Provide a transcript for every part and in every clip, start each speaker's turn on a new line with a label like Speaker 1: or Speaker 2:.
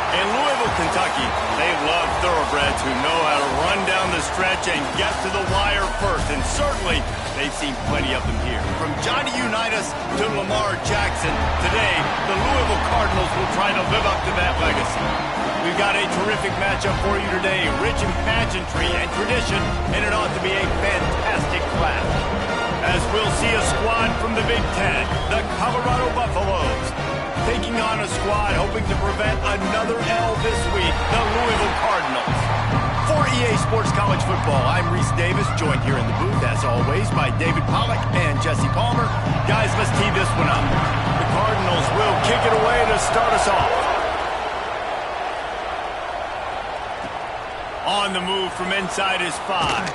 Speaker 1: In Louisville, Kentucky, they love thoroughbreds who know how to run down the stretch and get to the wire first. And certainly, they've seen plenty of them here. From Johnny Unitas to Lamar Jackson, today, the Louisville Cardinals will try to live up to that legacy. We've got a terrific matchup for you today, rich in pageantry and tradition, and it ought to be a fantastic clash. As we'll see a squad from the Big Ten, the Colorado Buffaloes, taking on a squad hoping to prevent another L this week, the Louisville Cardinals. For EA Sports College Football, I'm Reese Davis, joined here in the booth, as always, by David Pollack and Jesse Palmer. Guys, let's tee this one up. The Cardinals will kick it away to start us off. On the move from inside his 5.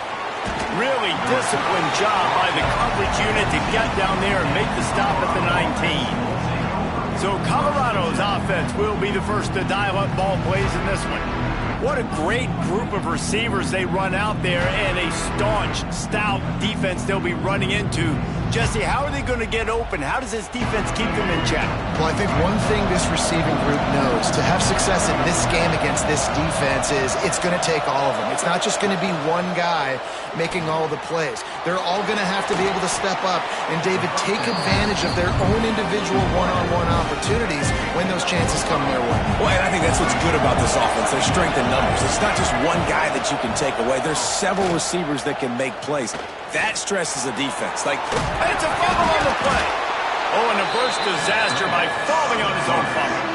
Speaker 1: Really disciplined job by the coverage unit to get down there and make the stop at the 19. So Colorado's offense will be the first to dial up ball plays in this one. What a great group of receivers they run out there, and a staunch, stout defense they'll be running into. Jesse, how are they going to get open? How does this defense keep them in check?
Speaker 2: Well, I think one thing this receiving group knows, to have success in this game against this defense, is it's going to take all of them. It's not just going to be one guy making all the plays. They're all going to have to be able to step up and, David, take advantage of their own individual one-on-one opportunities when those chances come their way.
Speaker 3: Well, and I think that's what's good about this offense, their strength in numbers. It's not just one guy that you can take away. There's several receivers that can make plays. That stresses a defense.
Speaker 1: It's a fumble on the play. Oh, and a burst disaster by falling on his own fumble.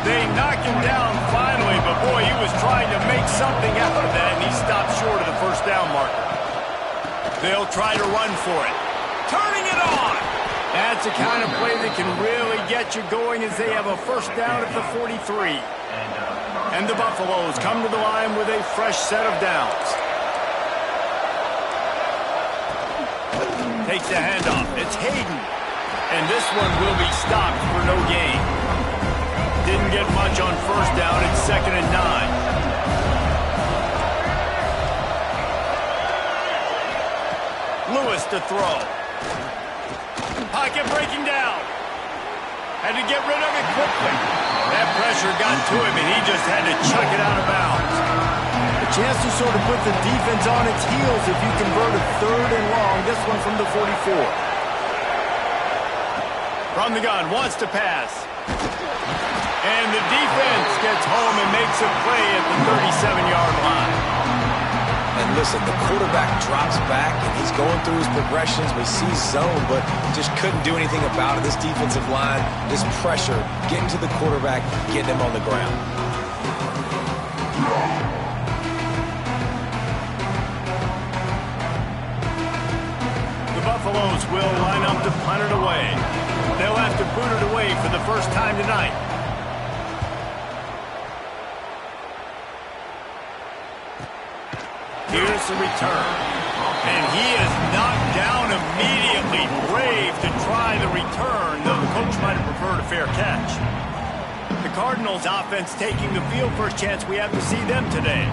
Speaker 1: They knock him down finally, but boy, he was trying to make something out of that, and he stopped short of the first down marker. They'll try to run for it. Turning it on. That's the kind of play that can really get you going as they have a first down at the 43. And the Buffaloes come to the line with a fresh set of downs. Takes the handoff. It's Hayden. And this one will be stopped for no gain. Didn't get much on first down. It's 2nd and 9. Lewis to throw. Pocket breaking down. Had to get rid of it quickly. That pressure got to him, and he just had to chuck it out of bounds. A chance to sort of put the defense on its heels if you convert a 3rd and long. This one from the 44. From the gun, wants to pass. And the defense gets home and makes a play at the 37-yard line.
Speaker 3: And listen, the quarterback drops back, and he's going through his progressions. We see zone, but just couldn't do anything about it. This defensive line, this pressure, getting to the quarterback, getting him on the ground.
Speaker 1: The Buffaloes will line up to punt it away. They'll have to boot it away for the first time tonight. Here's the return. And he is knocked down immediately. Brave to try the return, though the coach might have preferred a fair catch. The Cardinals offense taking the field. First chance we have to see them today.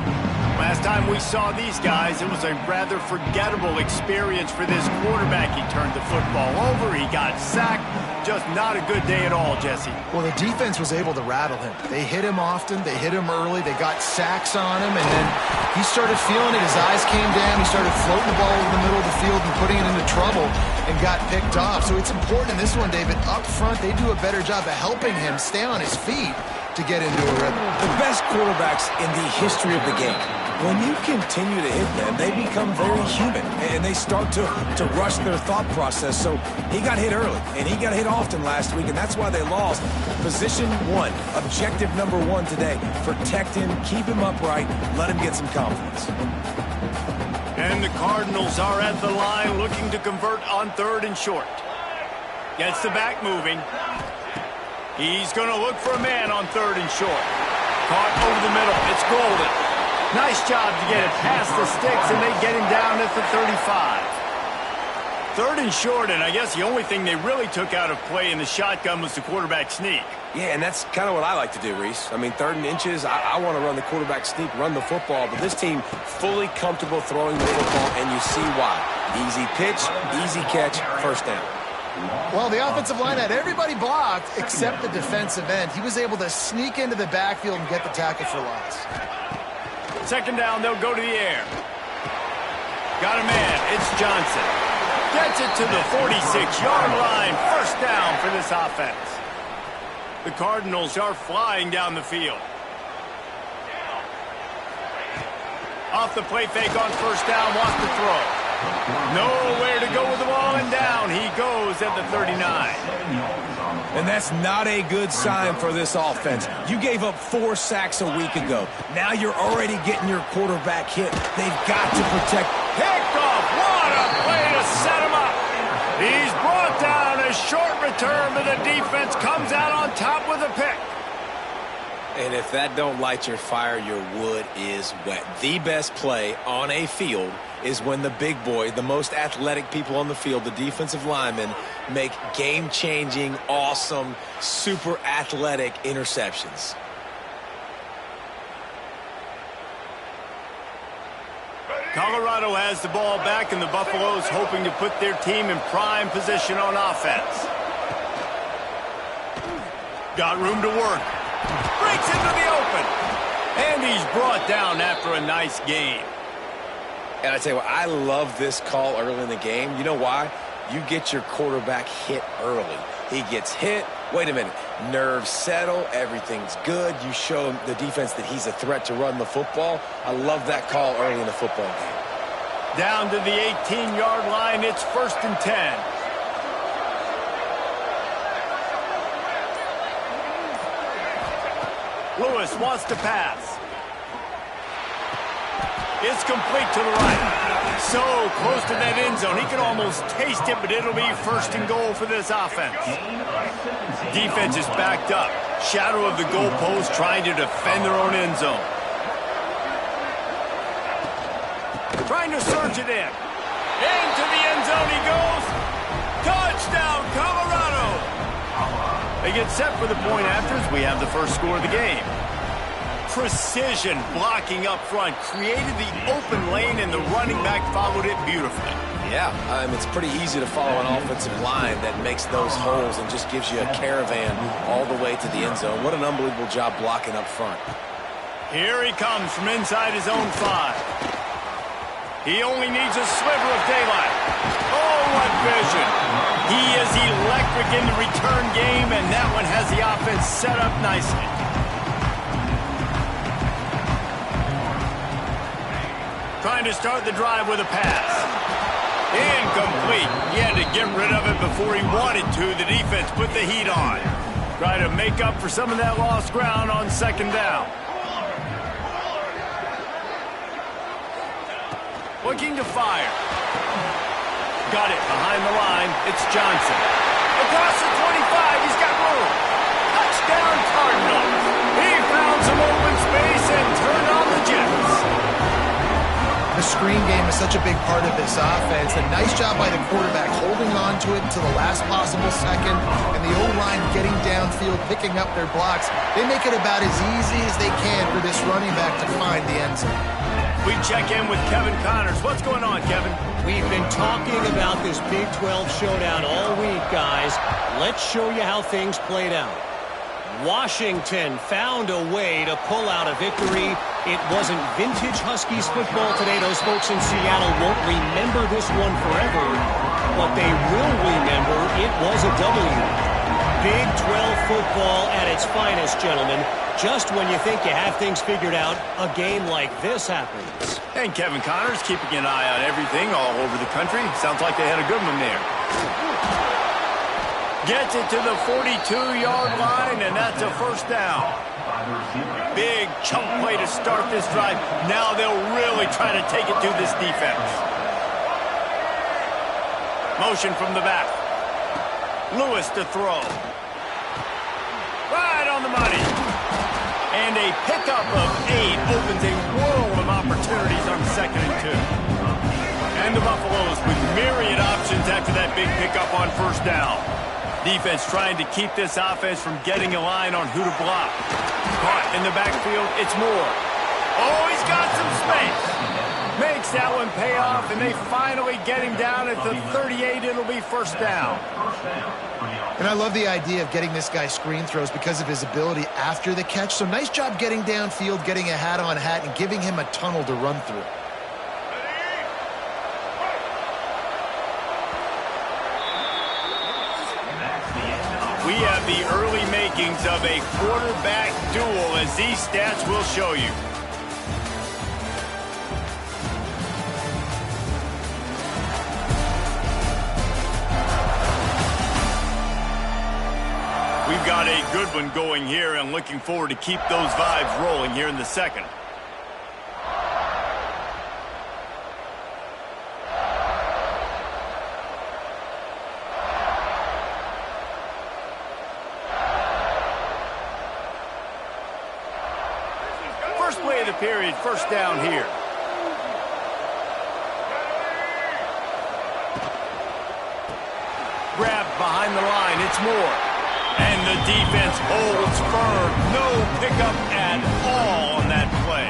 Speaker 1: Last time we saw these guys, it was a rather forgettable experience for this quarterback. He turned the football over. He got sacked. Just not a good day at all, Jesse.
Speaker 2: Well, the defense was able to rattle him. They hit him often. They hit him early. They got sacks on him, and then he started feeling it. His eyes came down. He started floating the ball in the middle of the field and putting it into trouble and got picked off. So it's important in this one, David. Up front, they do a better job of helping him stay on his feet to get into a rhythm.
Speaker 3: The best quarterbacks in the history of the game, when you continue to hit them, they become very human, and they start to rush their thought process. So he got hit early, and he got hit often last week, and that's why they lost. Position 1, objective number 1 today. Protect him, keep him upright, let him get some confidence.
Speaker 1: And the Cardinals are at the line looking to convert on 3rd and short. Gets the back moving. He's going to look for a man on 3rd and short. Caught over the middle. It's Golden. Nice job to get it past the sticks, and they get him down at the 35. 3rd and short, and I guess the only thing they really took out of play in the shotgun was the quarterback sneak.
Speaker 3: Yeah, and that's kind of what I like to do, Reese. I mean, 3rd and inches, I want to run the quarterback sneak, run the football, but this team fully comfortable throwing the football, and you see why. Easy pitch, easy catch, first down.
Speaker 2: Well, the offensive line had everybody blocked except the defensive end. He was able to sneak into the backfield and get the tackle for loss.
Speaker 1: Second down, they'll go to the air. Got a man. It's Johnson. Gets it to the 46-yard line. First down for this offense. The Cardinals are flying down the field. Off the play fake on first down, wants to throw. Nowhere to go with the ball, and down he goes at the 39.
Speaker 3: And that's not a good sign for this offense. You gave up 4 sacks a week ago. Now you're already getting your quarterback hit. They've got to protect.
Speaker 1: Picked off. What a play to set him up. He's brought down. A short return, but the defense comes out on top with a pick.
Speaker 3: And if that don't light your fire, your wood is wet. The best play on a field is when the big boy, the most athletic people on the field, the defensive linemen, make game-changing, awesome, super athletic interceptions.
Speaker 1: Colorado has the ball back, and the Buffaloes hoping to put their team in prime position on offense. Got room to work. Breaks into the open. And he's brought down after a nice game.
Speaker 3: And I tell you what, I love this call early in the game. You know why? You get your quarterback hit early. He gets hit. Wait a minute. Nerves settle. Everything's good. You show the defense that he's a threat to run the football. I love that call early in the football game.
Speaker 1: Down to the 18-yard line. It's 1st and 10. Lewis wants to pass. It's complete to the right. So close to that end zone. He can almost taste it, but it'll be 1st and goal for this offense. Defense is backed up. Shadow of the goalpost trying to defend their own end zone. Trying to surge it in. Into the end zone he goes. Touchdown, Colorado. They get set for the point after as we have the first score of the game. Precision blocking up front created the open lane, and the running back followed it beautifully.
Speaker 3: Yeah, it's pretty easy to follow an offensive line that makes those holes and just gives you a caravan all the way to the end zone. What an unbelievable job blocking up front.
Speaker 1: Here he comes from inside his own 5. He only needs a sliver of daylight. Oh, what vision. He is electric in the return game, and that one has the offense set up nicely. Trying to start the drive with a pass. Incomplete. He had to get rid of it before he wanted to. The defense put the heat on. Try to make up for some of that lost ground on 2nd down. Looking to fire. Got it behind the line. It's Johnson. Across the 25. He's got room. Touchdown, Cardinals. He found some open space and turned on the Jets.
Speaker 2: The screen game is such a big part of this offense. A nice job by the quarterback holding on to it until the last possible second, and the O-line getting downfield, picking up their blocks. They make it about as easy as they can for this running back to find the end zone.
Speaker 1: We check in with Kevin Connors. What's going on, Kevin?
Speaker 4: We've been talking about this Big 12 showdown all week, guys. Let's show you how things played out. Washington found a way to pull out a victory. It wasn't vintage Huskies football today. Those folks in Seattle won't remember this one forever, but they will remember it was a W. Big 12 football at its finest, gentlemen. Just when you think you have things figured out, a game like this happens.
Speaker 1: And Kevin Connors keeping an eye on everything all over the country. Sounds like they had a good one there. Gets it to the 42-yard line, and that's a 1st down. Big chunk play to start this drive. Now they'll really try to take it to this defense. Motion from the back. Lewis to throw. Right on the money. And a pickup of 8 opens a world of opportunities on 2nd and 2. And the Buffaloes with myriad options after that big pickup on 1st down. Defense trying to keep this offense from getting a line on who to block. Caught in the backfield, it's Moore. Oh, he's got some space. Makes that one pay off, and they finally get him down at the 38. It'll be first down.
Speaker 2: And I love the idea of getting this guy screen throws because of his ability after the catch. So nice job getting downfield, getting a hat-on-hat, and giving him a tunnel to run through.
Speaker 1: We have the early makings of a quarterback duel, as these stats will show you. We've got a good one going here, and looking forward to keep those vibes rolling here in the second. First play of the period, first down here. Grabbed behind the line, it's Moore. And the defense holds firm. No pickup at all on that play.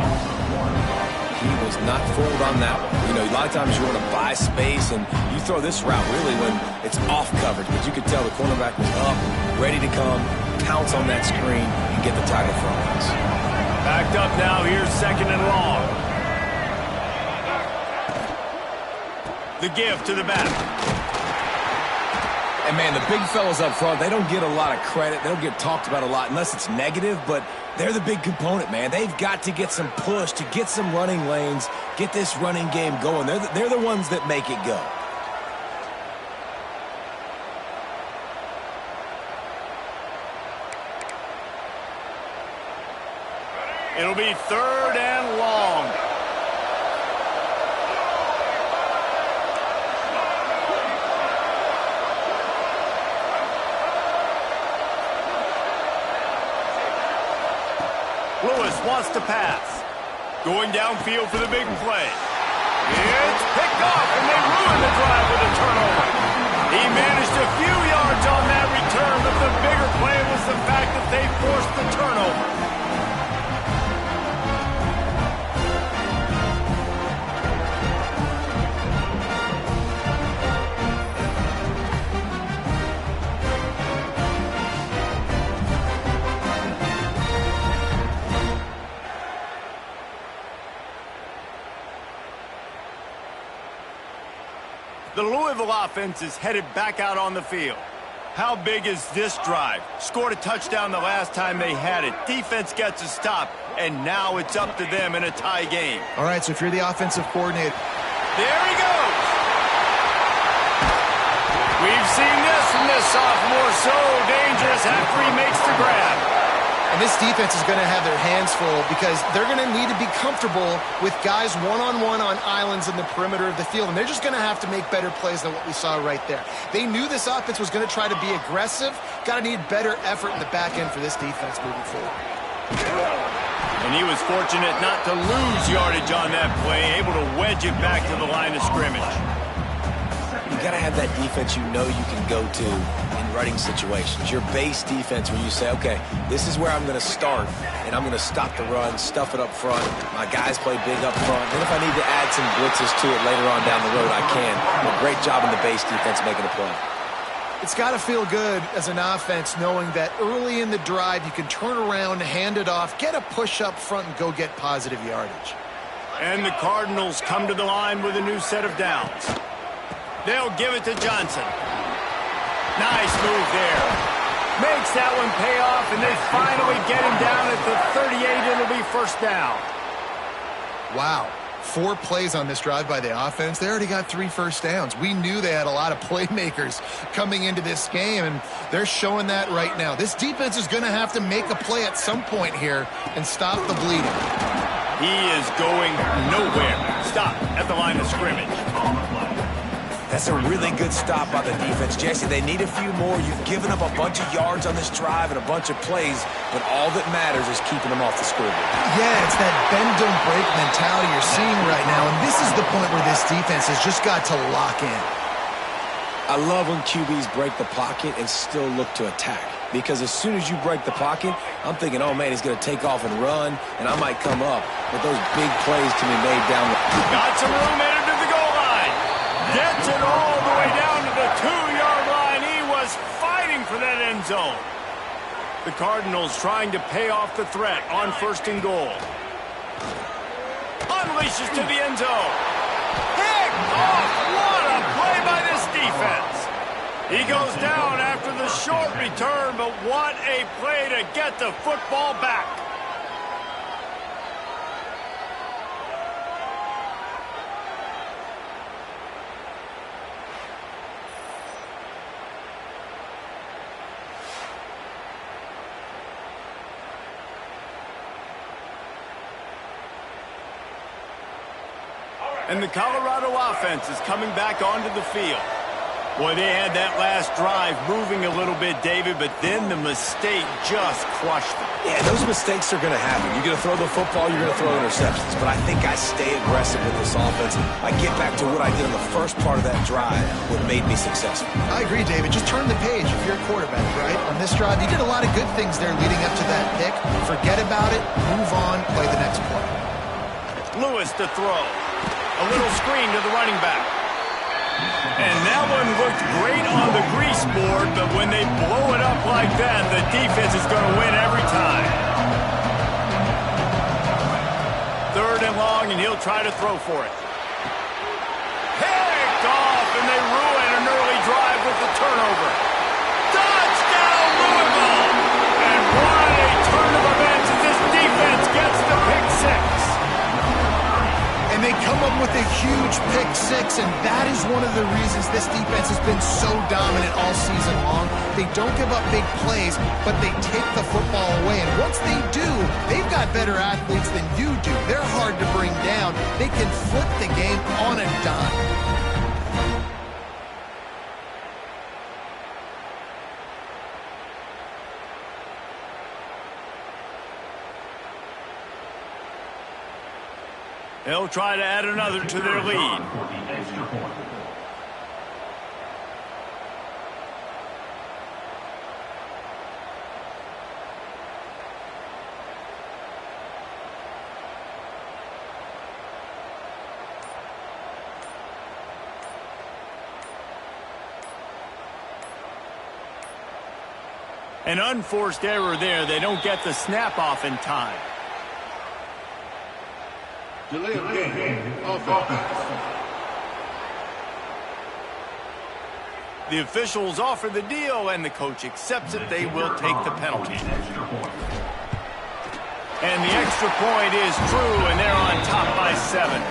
Speaker 3: He was not fooled on that one. You know, a lot of times you want to buy space, and you throw this route really when it's off coverage. But you could tell the cornerback was up, ready to come, pounce on that screen, and get the tackle from us.
Speaker 1: Backed up now. Here's second and long. The give to the back.
Speaker 3: And, man, the big fellas up front, they don't get a lot of credit. They don't get talked about a lot unless it's negative, but they're the big component, man. They've got to get some push, to get some running lanes, get this running game going. They're the ones that make it go.
Speaker 1: It'll be third and long. Lewis wants to pass. Going downfield for the big play. It's picked off, and they ruin the drive with a turnover. He managed a few yards on that return, but the bigger play was the fact that they forced the turnover. The Louisville offense is headed back out on the field. How big is this drive? Scored a touchdown the last time they had it. Defense gets a stop, and now it's up to them in a tie game.
Speaker 2: All right, so if you're the offensive coordinator.
Speaker 1: There he goes. We've seen this from this sophomore. So dangerous after he makes the grab.
Speaker 2: And this defense is going to have their hands full because they're going to need to be comfortable with guys one-on-one on islands in the perimeter of the field. And they're just going to have to make better plays than what we saw right there. They knew this offense was going to try to be aggressive. Got to need better effort in the back end for this defense moving forward.
Speaker 1: And he was fortunate not to lose yardage on that play, able to wedge it back to the line of scrimmage.
Speaker 3: You got to have that defense you know you can go to in running situations. Your base defense where you say, okay, this is where I'm going to start, and I'm going to stop the run, stuff it up front. My guys play big up front. Then if I need to add some blitzes to it later on down the road, I can. A great job in the base defense making a play.
Speaker 2: It's got to feel good as an offense knowing that early in the drive you can turn around, hand it off, get a push up front, and go get positive yardage.
Speaker 1: And the Cardinals come to the line with a new set of downs. They'll give it to Johnson. Nice move there. Makes that one pay off, and they finally get him down at the 38. It'll be first down.
Speaker 2: Wow. 4 plays on this drive by the offense. They already got 3 first downs. We knew they had a lot of playmakers coming into this game, and they're showing that right now. This defense is going to have to make a play at some point here and stop the bleeding.
Speaker 1: He is going nowhere. Stop at the line of scrimmage.
Speaker 3: That's a really good stop by the defense. Jesse, they need a few more. You've given up a bunch of yards on this drive and a bunch of plays, but all that matters is keeping them off the scoreboard.
Speaker 2: Yeah, it's that bend, don't break mentality you're seeing right now, and this is the point where this defense has just got to lock in.
Speaker 3: I love when QBs break the pocket and still look to attack. because as soon as you break the pocket, I'm thinking, oh, man, he's going to take off and run, and I might come up. But those big plays can be made down the...
Speaker 1: Got some room headed to the goal line. Gets it all the way down to the 2-yard line. He was fighting for that end zone. The Cardinals trying to pay off the threat on 1st and goal. Unleashes to the end zone. Picked off. What a play by this defense. He goes down after the short return, but what a play to get the football back. And the Colorado offense is coming back onto the field. Boy, they had that last drive moving a little bit, David, but then the mistake just crushed them.
Speaker 3: Yeah, those mistakes are going to happen. You're going to throw the football, you're going to throw interceptions. But I think I stay aggressive with this offense. I get back to what I did in the first part of that drive, what made me successful.
Speaker 2: I agree, David. Just turn the page if you're a quarterback, right? On this drive, you did a lot of good things there leading up to that pick. Forget about it, move on, play the next play.
Speaker 1: Lewis to throw. A little screen to the running back. And that one looked great on the grease board, but when they blow it up like that, the defense is going to win every time. 3rd and long, and he'll try to throw for it. Picked off, and they ruin an early drive with the turnover. Touchdown, Louisville! And what a turn of events as this defense gets the pick 6.
Speaker 2: And they come up with a huge pick 6, and that is one of the reasons this defense has been so dominant all season long. They don't give up big plays, but they take the football away. And once they do, they've got better athletes than you do. They're hard to bring down. They can flip the game on a dime.
Speaker 1: They'll try to add another to their lead. An unforced error there. They don't get the snap off in time.
Speaker 5: Delay of game. Offense.
Speaker 1: The officials offer the deal, and the coach accepts it. They will take the penalty. And the extra point is true, and they're on top by 7.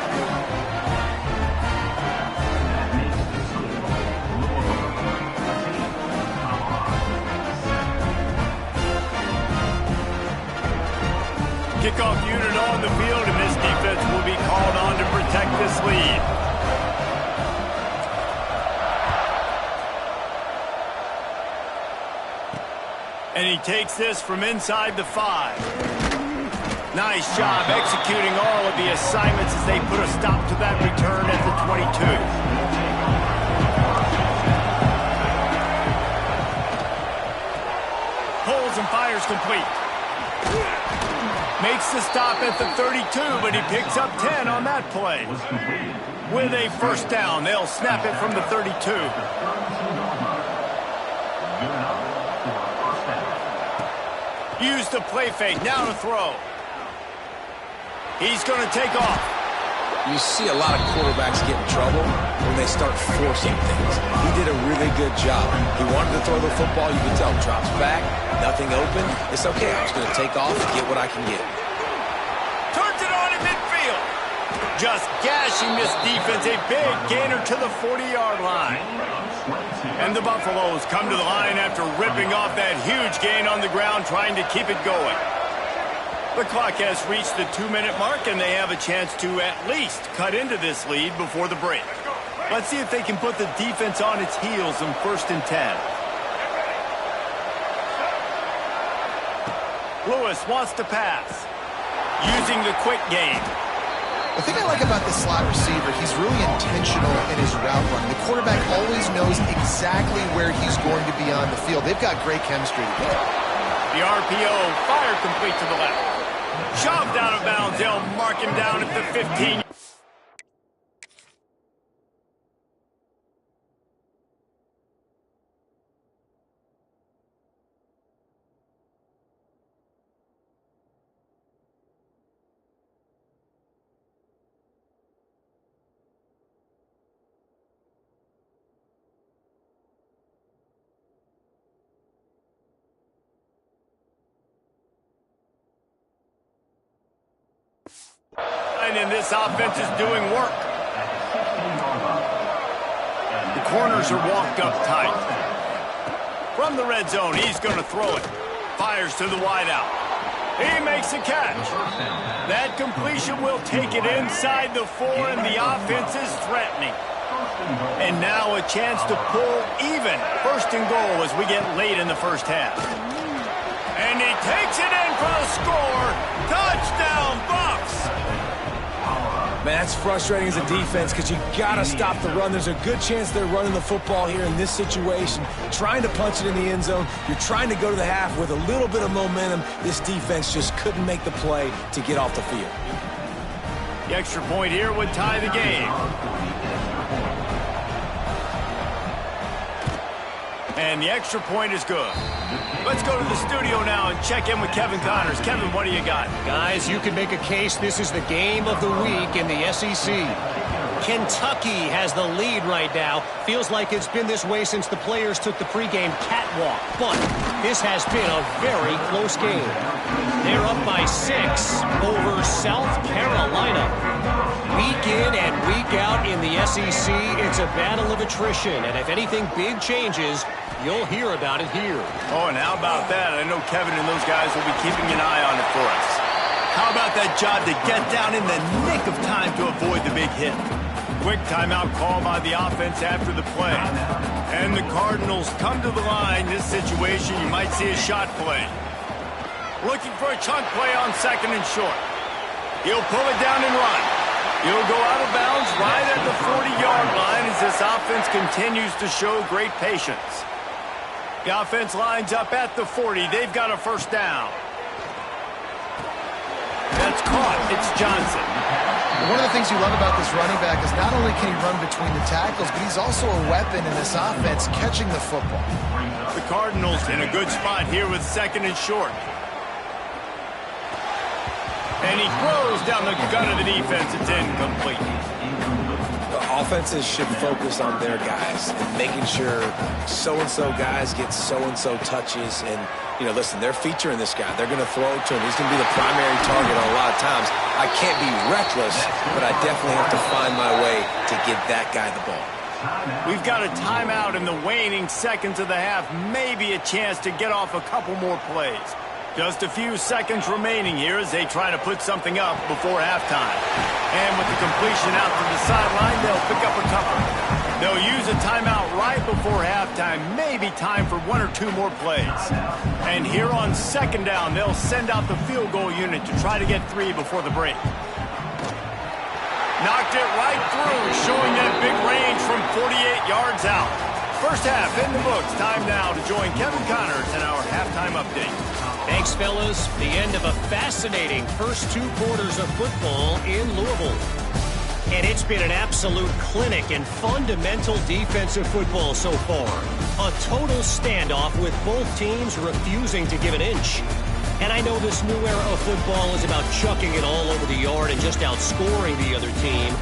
Speaker 1: Kickoff unit on the field, and this defense will be called on to protect this lead. And he takes this from inside the 5. Nice job executing all of the assignments as they put a stop to that return at the 22. Pulls and fires complete. Makes the stop at the 32, but he picks up 10 on that play. With a first down, they'll snap it from the 32. Use the play fake, now to throw. He's going to take off.
Speaker 3: You see a lot of quarterbacks get in trouble when they start forcing things. He did a really good job. He wanted to throw the football. You can tell. Drops back, nothing open. It's okay. I'm just going to take off and get what I can get.
Speaker 1: Turns it on in midfield. Just gashing this defense. A big gainer to the 40-yard line. And the Buffaloes come to the line after ripping off that huge gain on the ground, trying to keep it going. The clock has reached the 2-minute mark, and they have a chance to at least cut into this lead before the break. Let's see if they can put the defense on its heels in 1st and 10. Lewis wants to pass. Using the quick game.
Speaker 2: The thing I like about this slot receiver, he's really intentional in his route running. The quarterback always knows exactly where he's going to be on the field. They've got great chemistry together.
Speaker 1: The RPO fired complete to the left. Shoved out of bounds. They'll mark him down at the 15. And this offense is doing work. The corners are walked up tight. From the red zone, he's going to throw it. Fires to the wideout. He makes a catch. That completion will take it inside the 4, and the offense is threatening. And now a chance to pull even. First and goal as we get late in the first half. And he takes it in for the score. Touchdown, Bucs!
Speaker 3: Man, that's frustrating as a defense because you got to stop the run. There's a good chance they're running the football here in this situation, trying to punch it in the end zone. You're trying to go to the half with a little bit of momentum. This defense just couldn't make the play to get off the field.
Speaker 1: The extra point here would tie the game. And the extra point is good. Let's go to the studio now and check in with Kevin Connors. Kevin, what do you got?
Speaker 4: Guys, you can make a case this is the game of the week in the SEC. Kentucky has the lead right now. Feels like it's been this way since the players took the pregame catwalk. But this has been a very close game. They're up by 6 over South Carolina. Week in and week out in the SEC, it's a battle of attrition. And if anything big changes, you'll hear about it here.
Speaker 1: Oh, and how about that? I know Kevin and those guys will be keeping an eye on it for us. How about that job to get down in the nick of time to avoid the big hit? Quick timeout call by the offense after the play. And the Cardinals come to the line. This situation, you might see a shot play. Looking for a chunk play on second and short. He'll pull it down and run. He'll go out of bounds right at the 40-yard line as this offense continues to show great patience. The offense lines up at the 40. They've got a first down. That's caught. It's Johnson.
Speaker 2: One of the things you love about this running back is not only can he run between the tackles, but he's also a weapon in this offense catching the football.
Speaker 1: The Cardinals in a good spot here with second and short. And he throws down the gun of the defense. It's incomplete.
Speaker 3: The offenses should focus on their guys and making sure so-and-so guys get so-and-so touches. And, you know, listen, they're featuring this guy. They're going to throw it to him. He's going to be the primary target on a lot of times. I can't be reckless, but I definitely have to find my way to get that guy the ball.
Speaker 1: We've got a timeout in the waning seconds of the half. Maybe a chance to get off a couple more plays. Just a few seconds remaining here as they try to put something up before halftime. And with the completion out to the sideline, they'll pick up a couple. They'll use a timeout right before halftime. Maybe time for 1 or 2 more plays. And here on second down, they'll send out the field goal unit to try to get 3 before the break. Knocked it right through, showing that big range from 48 yards out. First half in the books. Time now to join Kevin Connors in our halftime update.
Speaker 4: Thanks, fellas. The end of a fascinating first 2 quarters of football in Louisville. And it's been an absolute clinic in fundamental defensive football so far. A total standoff with both teams refusing to give an inch. And I know this new era of football is about chucking it all over the yard and just outscoring the other team.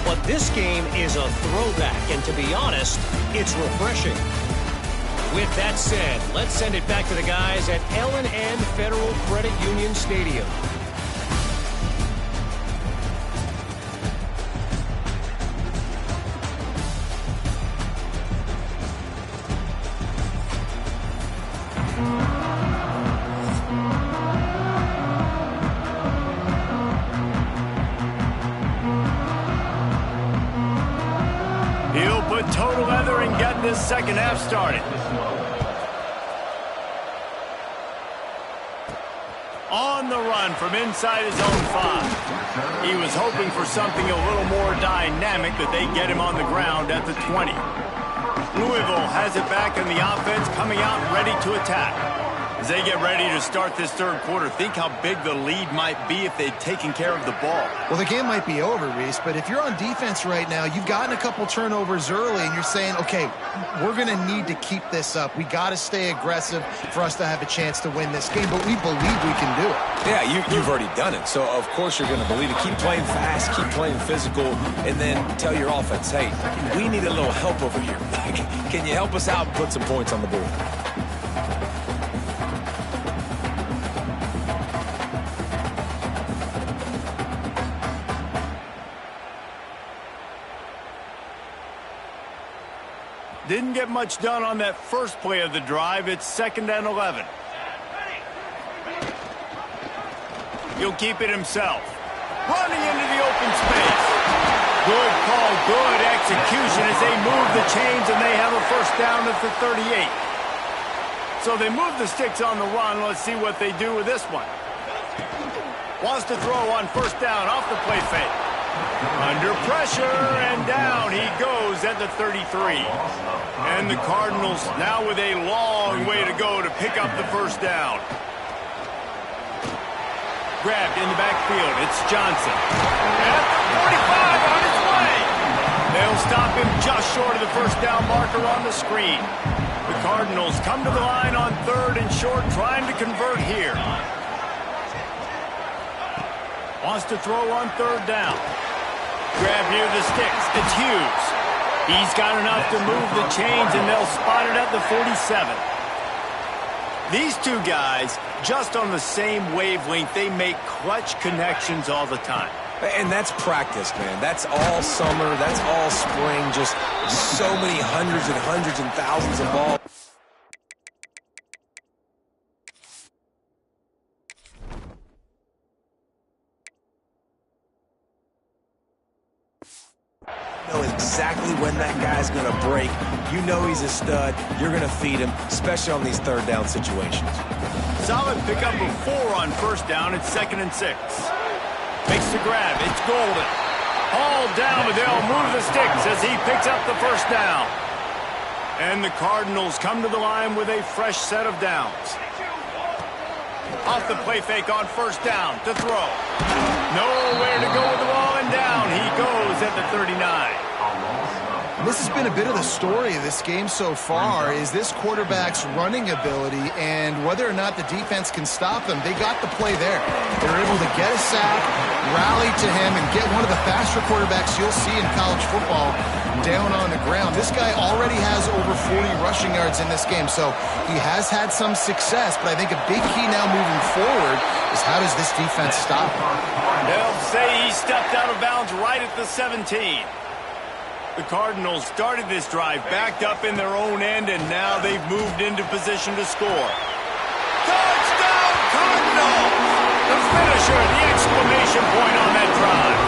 Speaker 4: But this game is a throwback, and to be honest, it's refreshing. With that said, let's send it back to the guys at L&N Federal Credit Union Stadium.
Speaker 1: He'll put total leather and get this second half started. On on the run from inside his own 5. He was hoping for something a little more dynamic, that they get him on the ground at the 20. Louisville has it back in the offense, coming out ready to attack. As they get ready to start this third quarter, think how big the lead might be if they'd taken care of the ball.
Speaker 2: Well, the game might be over, Reese, but if you're on defense right now, you've gotten a couple turnovers early, and you're saying, okay, we're going to need to keep this up. We got to stay aggressive for us to have a chance to win this game, but we believe we can do it.
Speaker 3: Yeah, you've already done it, so of course you're going to believe it. Keep playing fast, keep playing physical, and then tell your offense, hey, we need a little help over here. Can you help us out and put some points on the board?
Speaker 1: Didn't get much done on that first play of the drive. It's 2nd and 11. He'll keep it himself. Running into the open space. Good call, good execution as they move the chains, and they have a first down at the 38. So they move the sticks on the run. Let's see what they do with this one. Wants to throw on first down off the play fake. Under pressure, and down he goes at the 33. And the Cardinals now with a long way to go to pick up the first down. Grabbed in the backfield. It's Johnson. At the 45 on his way. They'll stop him just short of the first down marker on the screen. The Cardinals come to the line on 3rd and short, trying to convert here. Wants to throw on 3rd down. Grab near the sticks. It's Hughes. He's got enough to move the chains, and they'll spot it at the 47. These two guys, just on the same wavelength, they make clutch connections all the time.
Speaker 3: And that's practice, man. That's all summer. That's all spring. Just so many hundreds and thousands of balls. Know exactly when that guy's going to break. You know he's a stud. You're going to feed him, especially on these 3rd down situations.
Speaker 1: Solid pickup of 4 on first down. It's 2nd and 6. Makes the grab. It's Golden. Hauled down, but they'll move the sticks as he picks up the first down. And the Cardinals come to the line with a fresh set of downs. Off the play fake on first down to throw. Nowhere to go with the ball, and down he goes at the 39.
Speaker 2: This has been a bit of the story of this game so far, is this quarterback's running ability and whether or not the defense can stop them. They got the play there. They're able to get a sack, rally to him, and get one of the faster quarterbacks you'll see in college football down on the ground. This guy already has over 40 rushing yards in this game, so he has had some success, but I think a big key now moving forward is how does this defense stop him?
Speaker 1: They'll say he stepped out of bounds right at the 17. The Cardinals started this drive backed up in their own end, and now they've moved into position to score. Touchdown, Cardinals! The finisher, the exclamation point on that drive.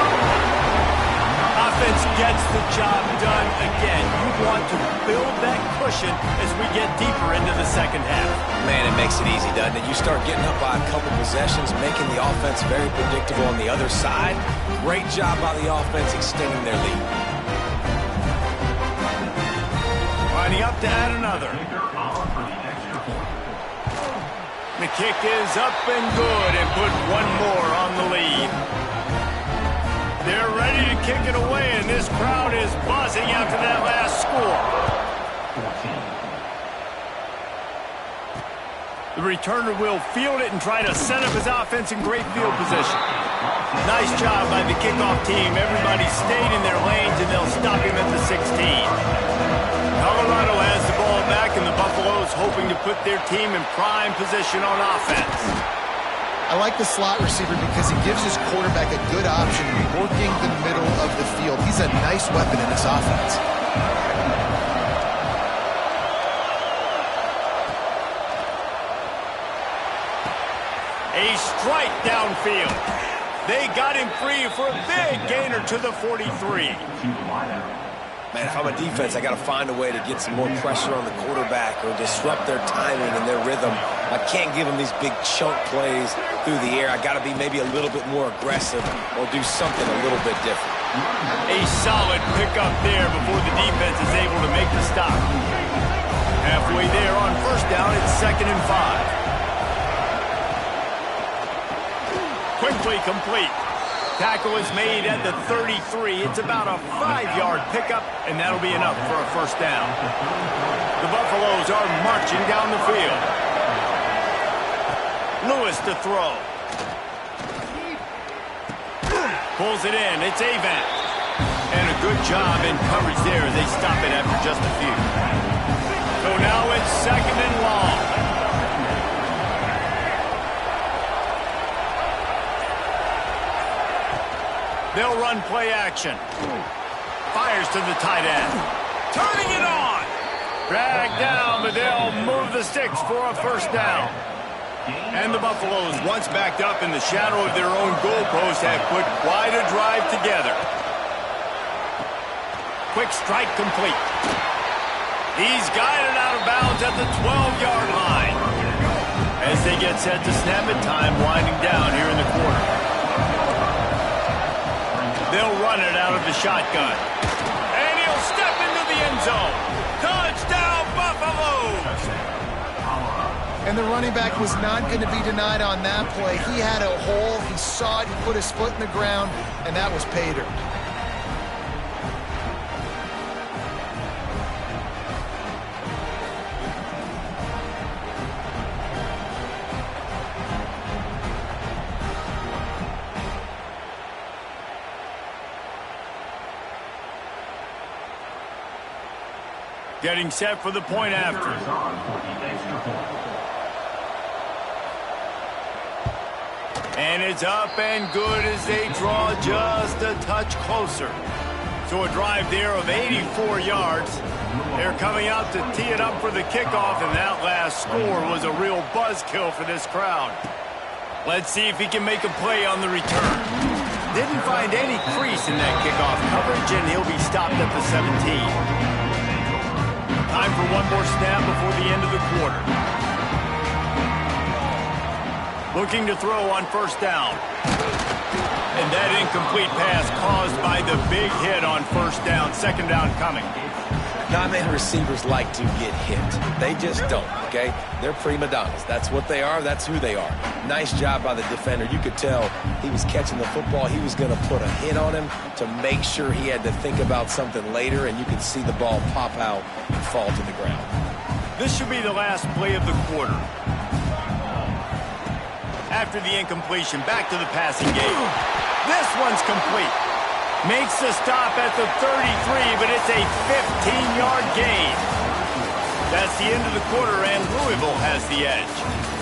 Speaker 1: Offense gets the job done again. You want to build that cushion as we get deeper into the second half.
Speaker 3: Man, it makes it easy, doesn't it? You start getting up by a couple possessions, making the offense very predictable on the other side. Great job by the offense extending their lead.
Speaker 1: Lining up to add another. The kick is up and good, and put one more on the lead. They're ready to kick it away, and this crowd is buzzing after that last score. The returner will field it and try to set up his offense in great field position. Nice job by the kickoff team. Everybody stayed in their lanes, and they'll stop him at the 16. Colorado has the ball back, and the Buffaloes hoping to put their team in prime position on offense.
Speaker 2: I like the slot receiver because he gives his quarterback a good option working the middle of the field. He's a nice weapon in this offense.
Speaker 1: A strike downfield. They got him free for a big gainer to the 43.
Speaker 3: Man, if I'm a defense, I got to find a way to get some more pressure on the quarterback or disrupt their timing and their rhythm I can't give him these big chunk plays through the air. I got to be maybe a little bit more aggressive or do something a little bit different.
Speaker 1: A solid pickup there before the defense is able to make the stop. Halfway there on first down, it's 2nd and 5. Quickly complete. Tackle is made at the 33. It's about a 5-yard pickup, and that'll be enough for a first down. The Buffaloes are marching down the field. Lewis to throw. Pulls it in. It's Avant. And a good job in coverage there. They stop it after just a few. So now it's 2nd and long. They'll run play action. Fires to the tight end. Turning it on. Dragged down, but they'll move the sticks for a first down. And the Buffaloes, once backed up in the shadow of their own goalpost, have put quite a drive together. Quick strike complete. He's guided out of bounds at the 12-yard line. As they get set to snap it, time winding down here in the quarter. They'll run it out of the shotgun. And he'll step into the end zone. Touchdown, Buffaloes!
Speaker 2: And the running back was not going to be denied on that play. He had a hole. He saw it. He put his foot in the ground, and that was pay dirt.
Speaker 1: Getting set for the point after. And it's up and good as they draw just a touch closer. So a drive there of 84 yards. They're coming out to tee it up for the kickoff, and that last score was a real buzzkill for this crowd. Let's see if he can make a play on the return. Didn't find any crease in that kickoff coverage, and he'll be stopped at the 17. Time for one more snap before the end of the quarter. Looking to throw on first down. And that incomplete pass caused by the big hit on first down. Second down coming.
Speaker 3: Not many receivers like to get hit. They just don't, okay? They're prima donnas. That's what they are. That's who they are. Nice job by the defender. You could tell he was catching the football. He was going to put a hit on him to make sure he had to think about something later, and you could see the ball pop out and fall to the ground.
Speaker 1: This should be the last play of the quarter. After the incompletion, back to the passing game. This one's complete. Makes the stop at the 33, but it's a 15-yard gain. That's the end of the quarter, and Louisville has the edge.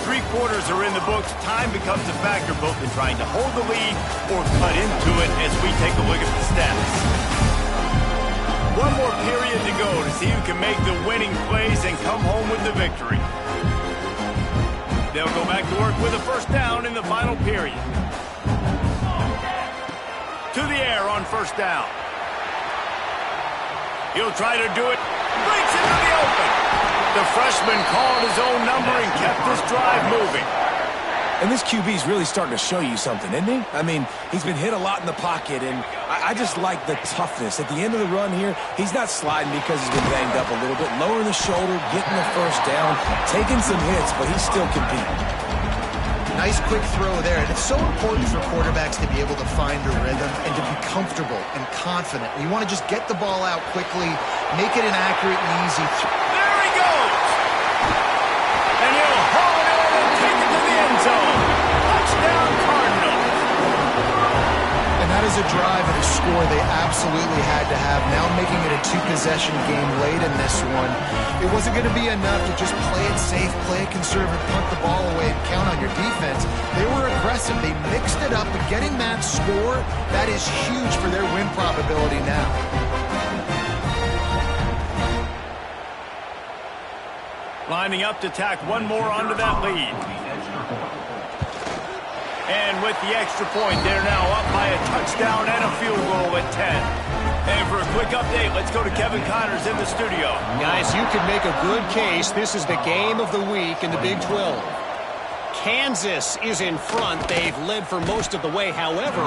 Speaker 1: 3 quarters are in the books. Time becomes a factor both in trying to hold the lead or cut into it as we take a look at the stats. One more period to go to see who can make the winning plays and come home with the victory. They'll go back to work with a first down in the final period. To the air on first down. He'll try to do it. Breaks into the open. The freshman called his own number and kept this drive moving.
Speaker 3: And this QB's really starting to show you something, isn't he? I mean, he's been hit a lot in the pocket, and I just like the toughness. At the end of the run here, he's not sliding because he's been banged up a little bit. Lowering the shoulder, getting the first down, taking some hits, but he's still competing.
Speaker 2: Nice quick throw there, and it's so important for quarterbacks to be able to find a rhythm and to be comfortable and confident. You want to just get the ball out quickly, make it an accurate and easy.
Speaker 1: There he goes! And he'll haul it in and take it to the end zone. Touchdown, Cardinals!
Speaker 2: And that is a drive and a score they absolutely had to have. Now making it a 2-possession game late in this one. It wasn't going to be enough to just play it safe, play it conservative, punt the ball away, and count on your defense. They were aggressive. They mixed it up, but getting that score, that is huge for their win probability now. Lining up to tack one more onto that lead.
Speaker 1: And with the extra point, they're now up by a touchdown and a field goal at 10. And for a quick update, let's go to Kevin Connors in the studio.
Speaker 4: Guys, you could make a good case. This is the game of the week in the Big 12. Kansas is in front. They've led for most of the way. However,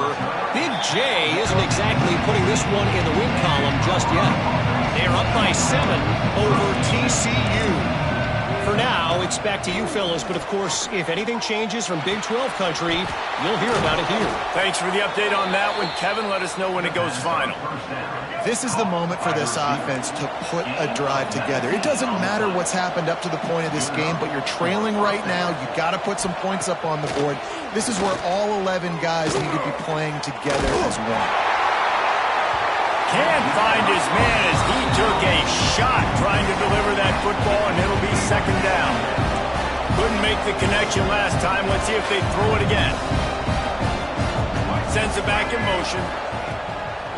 Speaker 4: Big J isn't exactly putting this one in the win column just yet. They're up by 7 over TCU. For now, it's back to you fellas, but of course, if anything changes from Big 12 country, you'll hear about it here.
Speaker 1: Thanks for the update on that one, Kevin. Let us know when it goes final.
Speaker 2: This is the moment for this offense to put a drive together. It doesn't matter what's happened up to the point of this game, but you're trailing right now. You've got to put some points up on the board. This is where all 11 guys need to be playing together as one.
Speaker 1: Can't find his man as he took a shot trying to deliver that football, and it'll be second down. Couldn't make the connection last time. Let's see if they throw it again. Sends it back in motion.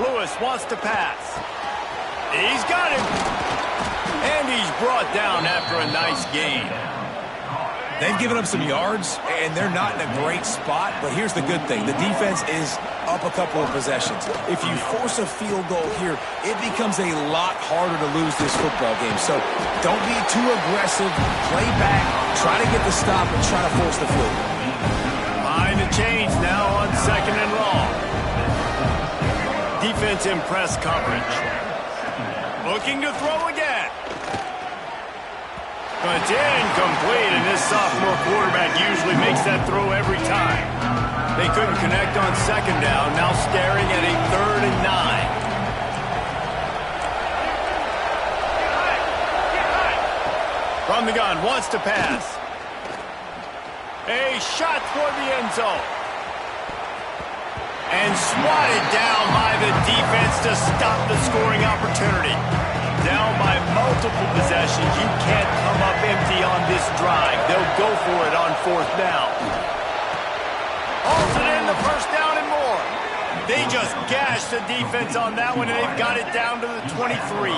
Speaker 1: Lewis wants to pass. He's got him. And he's brought down after a nice gain.
Speaker 3: They've given up some yards, and they're not in a great spot, but here's the good thing. The defense is up a couple of possessions. If you force a field goal here, it becomes a lot harder to lose this football game. So don't be too aggressive. Play back, try to get the stop, and try to force the field goal.
Speaker 1: Behind the chains now on second and long. Defense in press coverage. Looking to throw again. But it's incomplete, and this sophomore quarterback usually makes that throw every time. They couldn't connect on second down, now staring at a 3rd and 9. From the gun, wants to pass. A shot toward the end zone. And swatted down by the defense to stop the scoring opportunity. Down by multiple possessions. You can't come up empty on this drive. They'll go for it on 4th down. Holds it in the 1st down and more. They just gashed the defense on that one, and they've got it down to the 23.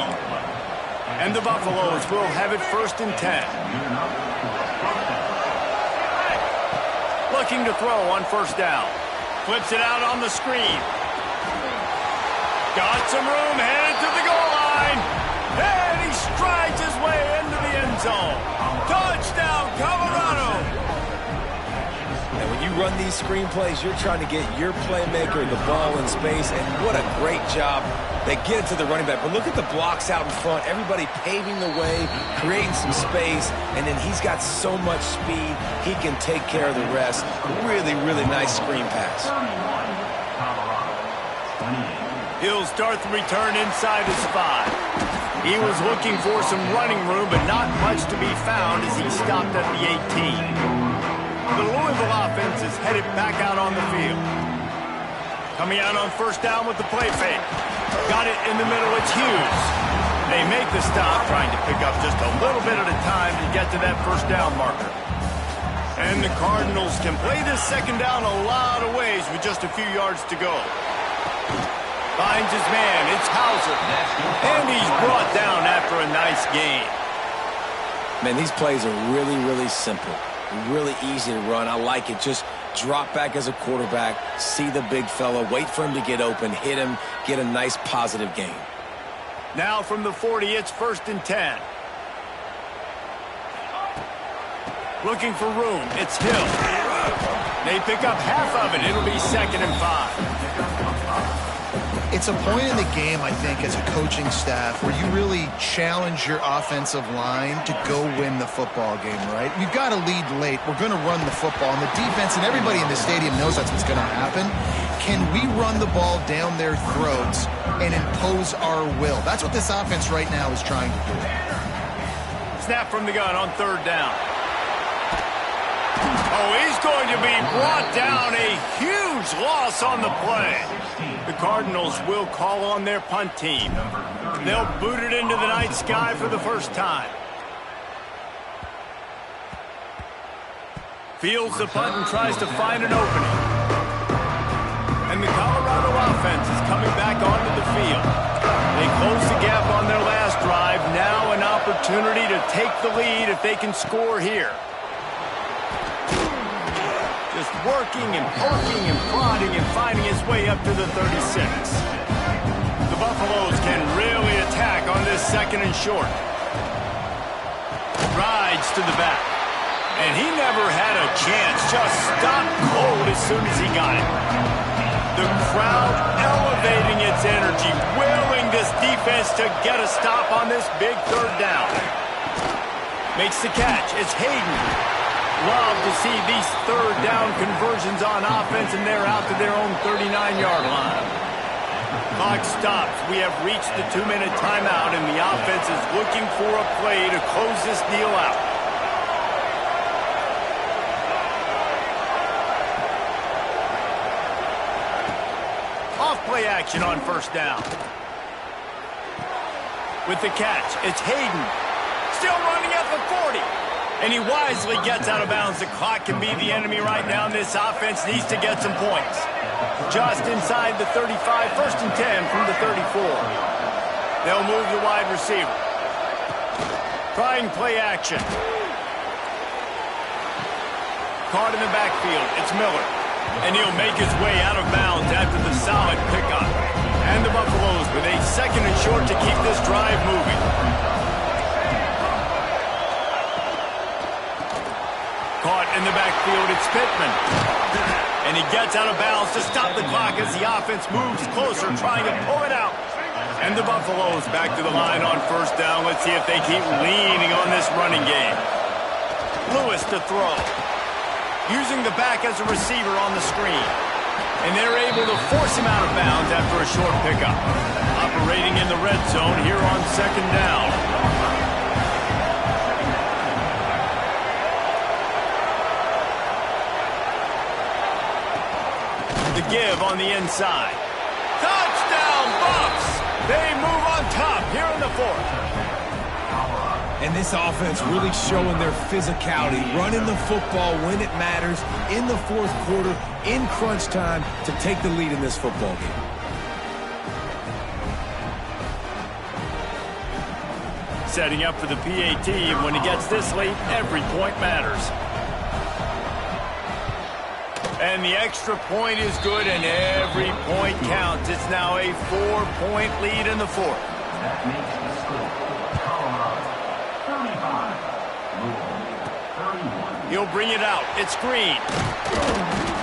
Speaker 1: And the Buffaloes will have it 1st and 10. Looking to throw on 1st down. Flips it out on the screen. Got some room, headed to the goal line. And he strides his way into the end zone. Touchdown, Colorado.
Speaker 3: And when you run these screen plays, you're trying to get your playmaker the ball in space, and what a great job. They get it to the running back, but look at the blocks out in front. Everybody paving the way, creating some space, and then he's got so much speed, he can take care of the rest. Really, really nice screen pass.
Speaker 1: He'll start the return inside his 5. He was looking for some running room, but not much to be found as he stopped at the 18. The Louisville offense is headed back out on the field. Coming out on 1st down with the play fake. Got it in the middle, it's Hughes. They make the stop, trying to pick up just a little bit at a time to get to that 1st down marker. And the Cardinals can play this 2nd down a lot of ways with just a few yards to go. Finds his man, it's Hauser. And he's brought down after a nice gain.
Speaker 3: Man, these plays are really, really simple. Really easy to run. I like it. Just drop back as a quarterback, see the big fella, wait for him to get open, hit him, get a nice positive gain.
Speaker 1: Now from the 40, it's 1st and 10. Looking for room, it's Hill. They pick up half of it. It'll be 2nd and 5.
Speaker 2: It's a point in the game, I think, as a coaching staff where you really challenge your offensive line to go win the football game, right? We've got to lead late. We're going to run the football. And the defense and everybody in the stadium knows that's what's going to happen. Can we run the ball down their throats and impose our will? That's what this offense right now is trying to do.
Speaker 1: Snap from the gun on 3rd down. Oh, he's going to be brought down. A huge loss on the play. The Cardinals will call on their punt team. They'll boot it into the night sky for the 1st time. Fields the punt and tries to find an opening. And the Colorado offense is coming back onto the field. They close the gap on their last drive. Now an opportunity to take the lead if they can score here. Just working and poking and prodding and finding his way up to the 36. The Buffaloes can really attack on this 2nd and short. Rides to the back. And he never had a chance. Just stopped cold as soon as he got it. The crowd elevating its energy, willing this defense to get a stop on this big 3rd down. Makes the catch. It's Hayden. Love to see these 3rd down conversions on offense, and they're out to their own 39-yard line. Clock stops. We have reached the 2-minute timeout, and the offense is looking for a play to close this deal out. Off-play action on 1st down. With the catch, it's Hayden. Still running at the 40. And he wisely gets out of bounds. The clock can be the enemy right now. This offense needs to get some points. Just inside the 35, 1st and 10 from the 34. They'll move the wide receiver. Trying play action. Caught in the backfield. It's Miller. And he'll make his way out of bounds after the solid pickup. And the Buffaloes with a 2nd and short to keep this drive moving. Caught in the backfield, it's Pittman. And he gets out of bounds to stop the clock as the offense moves closer, trying to pull it out. And the Buffaloes back to the line on 1st down. Let's see if they keep leaning on this running game. Lewis to throw. Using the back as a receiver on the screen. And they're able to force him out of bounds after a short pickup. Operating in the red zone here on 2nd down. The give on the inside. Touchdown, Bucs! They move on top here in the 4th.
Speaker 3: And this offense really showing their physicality, running the football when it matters, in the 4th quarter, in crunch time, to take the lead in this football game.
Speaker 1: Setting up for the PAT, and when he gets this late, every point matters. And the extra point is good, and every point counts. It's now a 4-point lead in the 4th.
Speaker 5: That makes the score. Colorado, 35. Louisville, 31.
Speaker 1: He'll bring it out. It's Green.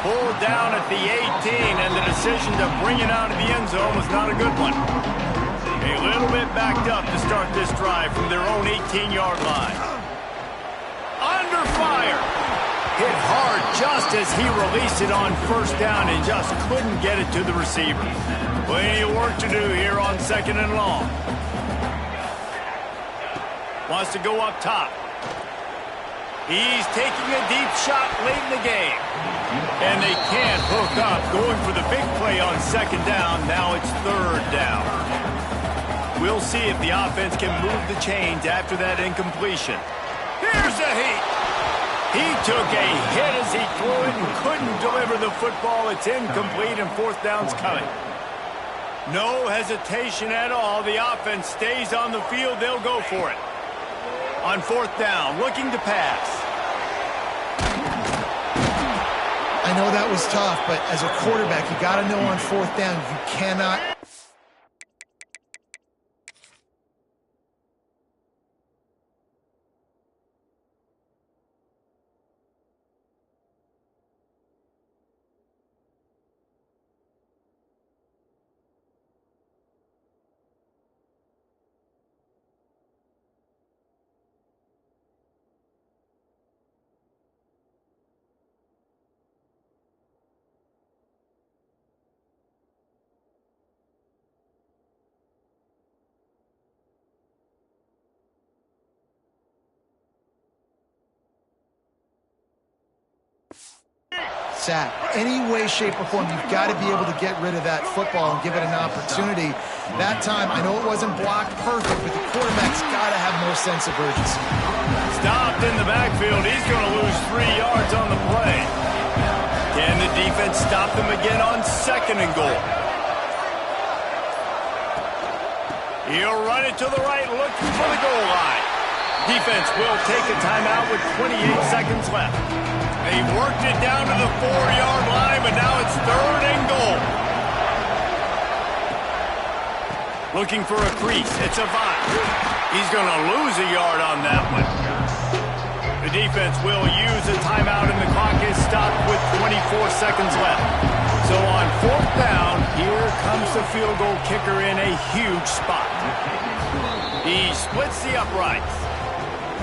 Speaker 1: Pulled down at the 18, and the decision to bring it out of the end zone was not a good one. A little bit backed up to start this drive from their own 18-yard line. Under fire. Hit hard just as he released it on 1st down and just couldn't get it to the receiver. Plenty of work to do here on 2nd and long. Wants to go up top. He's taking a deep shot late in the game. And they can't hook up. Going for the big play on 2nd down. Now it's 3rd down. We'll see if the offense can move the chains after that incompletion. Here's a heat. He took a hit as he threw it and couldn't deliver the football. It's incomplete, and 4th down's coming. No hesitation at all. The offense stays on the field. They'll go for it. On 4th down, looking to pass.
Speaker 2: I know that was tough, but as a quarterback, you got to know on 4th down, you cannot... Sack. Any way, shape, or form, you've got to be able to get rid of that football and give it an opportunity. That time, I know it wasn't blocked perfect, but the quarterback's got to have more sense of urgency.
Speaker 1: Stopped in the backfield. He's going to lose 3 yards on the play. Can the defense stop them again on 2nd and goal? He'll run it to the right, looking for the goal line. Defense will take a timeout with 28 seconds left. They worked it down to the 4-yard line, but now it's 3rd and goal. Looking for a crease. It's Avant. He's going to lose a yard on that one. The defense will use a timeout, and the clock is stopped with 24 seconds left. So on 4th down, here comes the field goal kicker in a huge spot. He splits the uprights.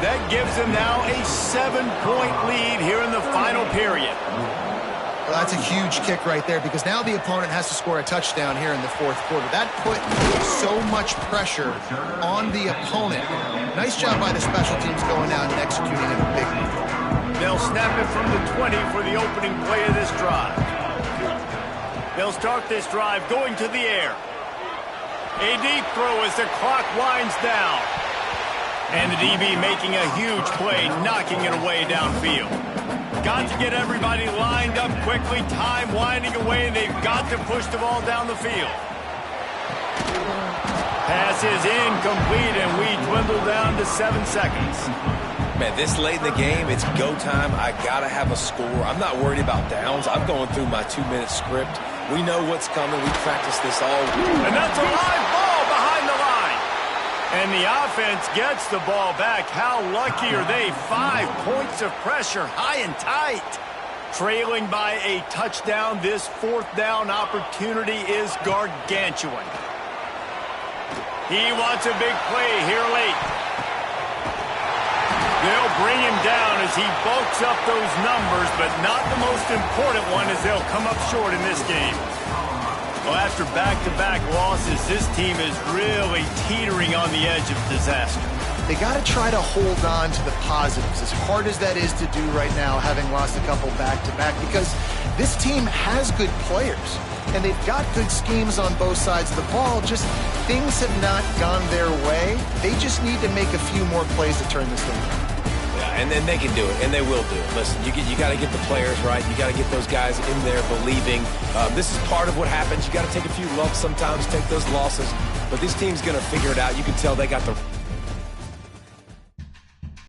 Speaker 1: That gives him now a 7-point lead here in the final period.
Speaker 2: Well, that's a huge kick right there because now the opponent has to score a touchdown here in the 4th quarter. That put so much pressure on the opponent. Nice job by the special teams going out and executing in a big way.
Speaker 1: They'll snap it from the 20 for the opening play of this drive. They'll start this drive going to the air. A deep throw as the clock winds down. And the DB making a huge play, knocking it away downfield. Got to get everybody lined up quickly, time winding away, and they've got to push the ball down the field. Pass is incomplete, and we dwindle down to 7 seconds.
Speaker 3: Man, this late in the game, it's go time. I got to have a score. I'm not worried about downs. I'm going through my 2-minute script. We know what's coming. We practiced this all week.
Speaker 1: And that's a live ball behind the line. And the offense gets the ball back. How lucky are they? 5 points of pressure, high and tight. Trailing by a touchdown, this 4th down opportunity is gargantuan. He wants a big play here late. They'll bring him down as he bulks up those numbers, but not the most important one as they'll come up short in this game. Well, after back-to-back losses, this team is really teetering on the edge of disaster.
Speaker 2: They got to try to hold on to the positives, as hard as that is to do right now, having lost a couple back-to-back, because this team has good players, and they've got good schemes on both sides of the ball. Just things have not gone their way. They just need to make a few more plays to turn this thing around.
Speaker 3: And then they can do it, and they will do it. Listen, you got to get the players right. You got to get those guys in there believing. This is part of what happens. You got to take a few lumps sometimes, take those losses. But this team's going to figure it out. You can tell they got the